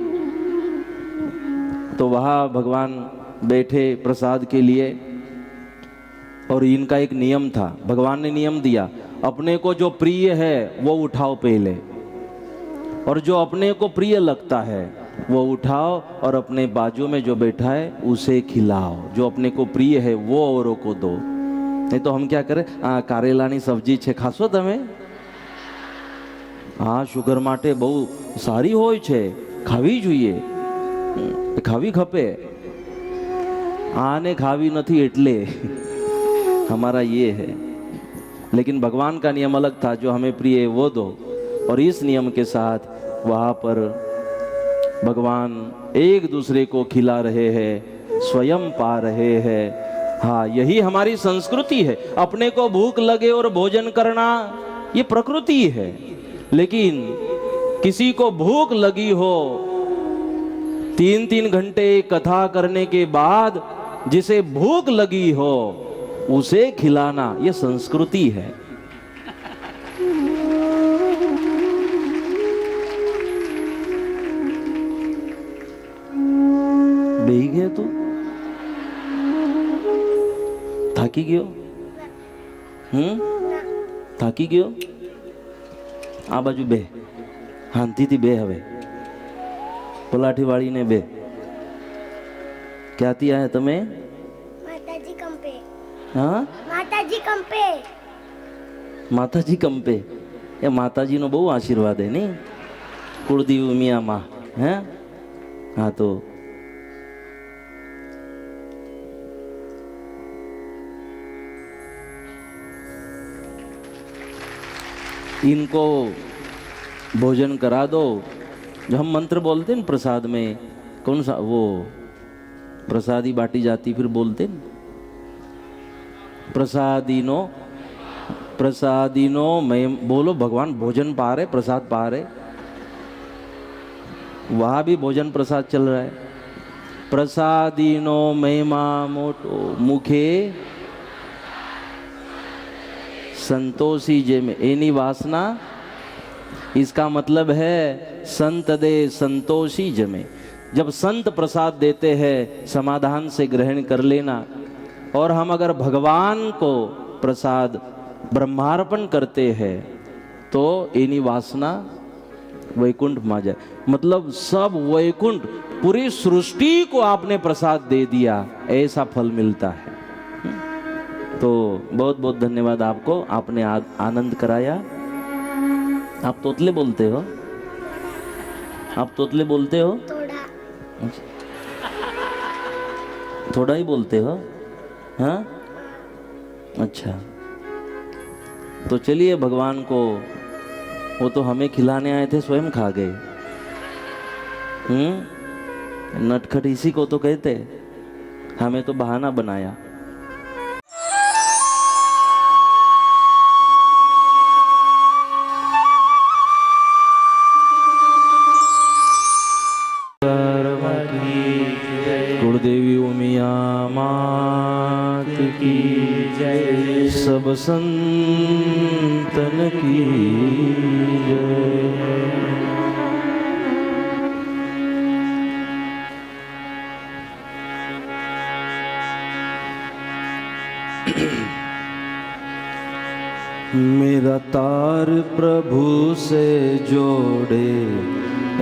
तो वहाँ भगवान बैठे प्रसाद के लिए, और इनका एक नियम था, भगवान ने नियम दिया, अपने को जो प्रिय है वो उठाओ पहले, और जो अपने को प्रिय लगता है वो उठाओ और अपने बाजू में जो बैठा है उसे खिलाओ। जो अपने को प्रिय है वो औरों को दो। नहीं तो हम क्या करें, कारेलानी सब्जी છે ખાશો તમે? હા, શુગર માટે બહુ સારી હોય છે, ખાવી જોઈએ, ખાવી ખપે। આને ખાવી નથી એટલે हमारा ये है। लेकिन भगवान का नियम अलग था, जो हमें प्रिय है वो दो। और इस नियम के साथ वहाँ पर भगवान एक दूसरे को खिला रहे हैं, स्वयं पा रहे हैं। हाँ, यही हमारी संस्कृति है। अपने को भूख लगे और भोजन करना ये प्रकृति है। लेकिन किसी को भूख लगी हो, 3-3 घंटे कथा करने के बाद जिसे भूख लगी हो उसे खिलाना ये संस्कृति है। બેહી ગયો તું? થાકી ગયો? થાકી ગયો? આ બાજુ બે, શાંતિથી બે। હવે પલાઠી વાળીને બે। ક્યાંથી આયા તમે? માતાજી કંપે। હા, માતાજી કંપે। માતાજી કંપે। એ માતાજીનો બહુ આશીર્વાદ હે નહીં? કુળદેવી મિયા માં। હે? હા, તો इनको भोजन करा दो। जो हम मंत्र बोलते हैं प्रसाद में, कौन सा वो प्रसादी बाटी जाती, फिर बोलते हैं प्रसादीनो, प्रसादीनो। मैं बोलो भगवान भोजन पा रहे, प्रसाद पा रहे। वहाँ भी भोजन प्रसाद चल रहा है। प्रसादीनो महिमा मोटो मुखे संतोषी जे में एनी वासना। इसका मतलब है संत दे संतोषी जमे। जब संत प्रसाद देते हैं समाधान से ग्रहण कर लेना। और हम अगर भगवान को प्रसाद ब्रह्मार्पण करते हैं तो एनी वासना वैकुंठ में जाए। मतलब सब वैकुंठ, पूरी सृष्टि को आपने प्रसाद दे दिया, ऐसा फल मिलता है। तो बहुत बहुत धन्यवाद आपको, आपने आनंद कराया। आप तोतले बोलते हो? आप तोतले बोलते हो? थोड़ा। थोड़ा ही बोलते हो? हाँ, अच्छा। तो चलिए भगवान को, वो तो हमें खिलाने आए थे, स्वयं खा गए। नटखट इसी को तो कहते, हमें तो बहाना बनाया। कुलदेवी उमिया मात की जय, सब संतन की जय। मेरा तार प्रभु से जोड़े,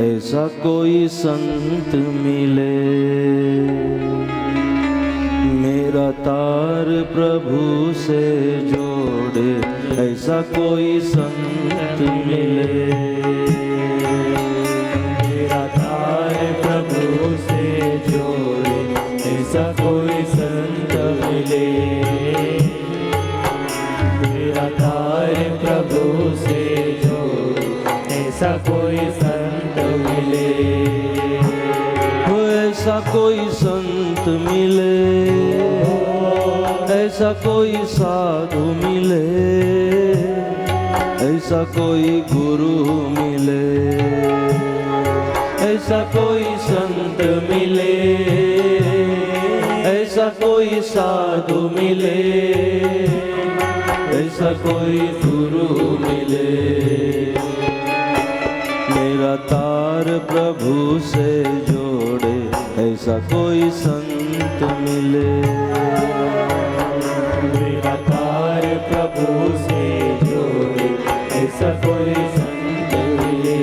ऐसा कोई संत मिले। मेरा तार प्रभु से जोड़े, ऐसा कोई संत मिले। मेरा तार प्रभु से जोड़े, ऐसा कोई संत मिले। मेरा तार प्रभु से जोड़े, ऐसा कोई संत मिले। ऐसा कोई संत मिले, ऐसा कोई साधु मिले, ऐसा कोई गुरु मिले, ऐसा कोई संत मिले, ऐसा कोई साधु मिले, ऐसा कोई गुरु मिले। मेरा तार प्रभु से जोड़े, ऐसा कोई संत मिले। मेरा तार प्रभु से जोड़े, ऐसा कोई संत मिले।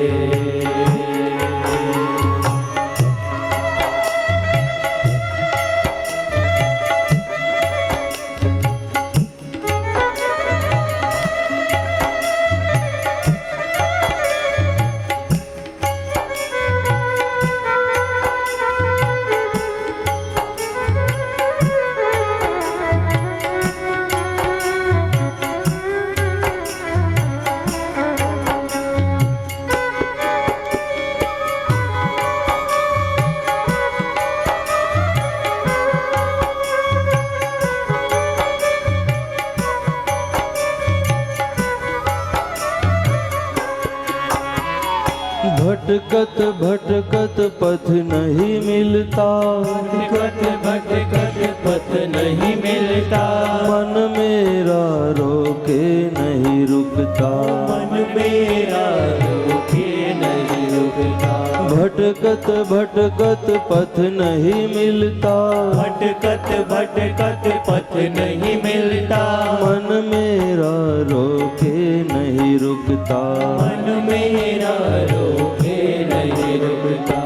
भटकत भटकत पथ नहीं मिलता, भटकत भटकत पथ नहीं मिलता, मन मेरा रोके नहीं रुकता, मन मेरा रोके नहीं रुकता, भटकत भटकत पथ नहीं मिलता, भटकत भटकत पथ नहीं मिलता, मन मेरा रोके नहीं रुकता, मन मेरा रोके नहीं रुकता,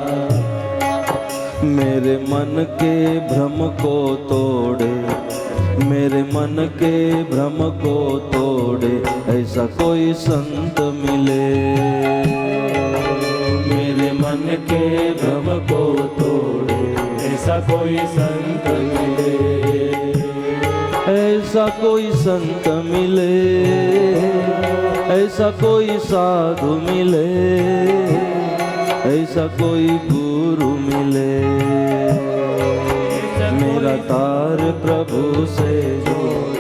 मेरे मन के भ्रम को तोड़े, मेरे मन के भ्रम को तोड़े, ऐसा कोई संत मिले, मेरे मन के भ्रम को तोड़े, ऐसा कोई संत मिले, ऐसा कोई संत मिले, ऐसा कोई साधु मिले, ऐसा कोई गुरु मिले, मेरा तार प्रभु से जोड़,